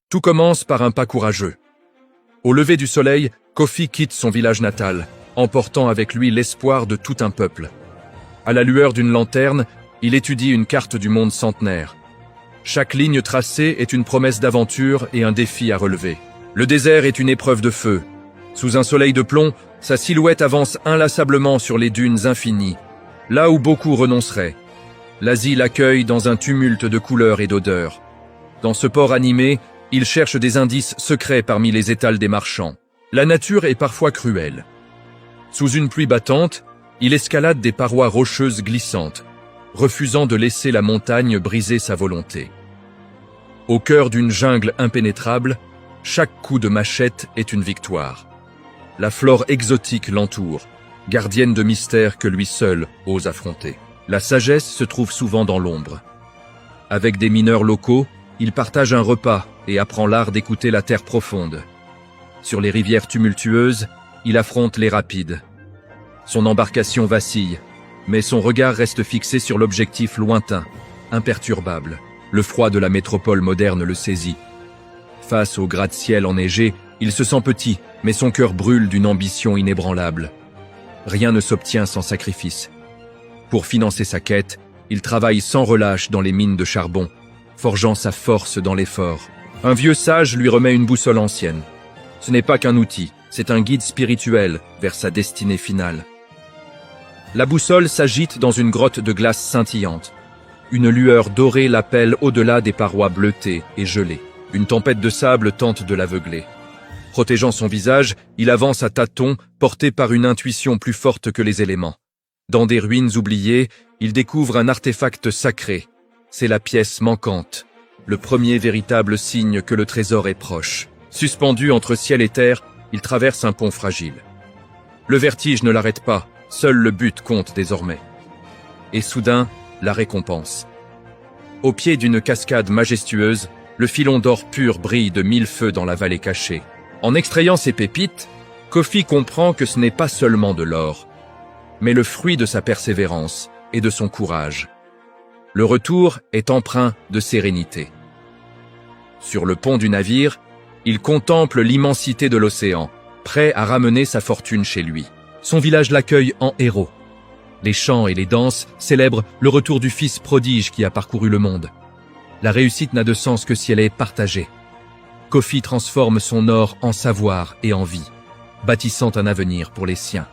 Tout commence par un pas courageux. Au lever du soleil, Kofi quitte son village natal, emportant avec lui l'espoir de tout un peuple. À la lueur d'une lanterne, il étudie une carte du monde centenaire. Chaque ligne tracée est une promesse d'aventure et un défi à relever. Le désert est une épreuve de feu. Sous un soleil de plomb, sa silhouette avance inlassablement sur les dunes infinies, là où beaucoup renonceraient. L'Asie l'accueille dans un tumulte de couleurs et d'odeurs. Dans ce port animé, il cherche des indices secrets parmi les étals des marchands. La nature est parfois cruelle. Sous une pluie battante, il escalade des parois rocheuses glissantes, refusant de laisser la montagne briser sa volonté. Au cœur d'une jungle impénétrable, chaque coup de machette est une victoire. La flore exotique l'entoure, gardienne de mystères que lui seul ose affronter. La sagesse se trouve souvent dans l'ombre. Avec des mineurs locaux, il partage un repas et apprend l'art d'écouter la terre profonde. Sur les rivières tumultueuses, il affronte les rapides. Son embarcation vacille, mais son regard reste fixé sur l'objectif lointain, imperturbable. Le froid de la métropole moderne le saisit. Face au gratte-ciel enneigé, il se sent petit, mais son cœur brûle d'une ambition inébranlable. Rien ne s'obtient sans sacrifice. Pour financer sa quête, il travaille sans relâche dans les mines de charbon, forgeant sa force dans l'effort. Un vieux sage lui remet une boussole ancienne. Ce n'est pas qu'un outil, c'est un guide spirituel vers sa destinée finale. La boussole s'agite dans une grotte de glace scintillante. Une lueur dorée l'appelle au-delà des parois bleutées et gelées. Une tempête de sable tente de l'aveugler. Protégeant son visage, il avance à tâtons, porté par une intuition plus forte que les éléments. Dans des ruines oubliées, il découvre un artefact sacré. C'est la pièce manquante, le premier véritable signe que le trésor est proche. Suspendu entre ciel et terre, il traverse un pont fragile. Le vertige ne l'arrête pas, seul le but compte désormais. Et soudain, la récompense. Au pied d'une cascade majestueuse, le filon d'or pur brille de 1000 feux dans la vallée cachée. En extrayant ces pépites, Kofi comprend que ce n'est pas seulement de l'or, mais le fruit de sa persévérance et de son courage. Le retour est empreint de sérénité. Sur le pont du navire, il contemple l'immensité de l'océan, prêt à ramener sa fortune chez lui. Son village l'accueille en héros. Les chants et les danses célèbrent le retour du fils prodige qui a parcouru le monde. La réussite n'a de sens que si elle est partagée. Kofi transforme son or en savoir et en vie, bâtissant un avenir pour les siens.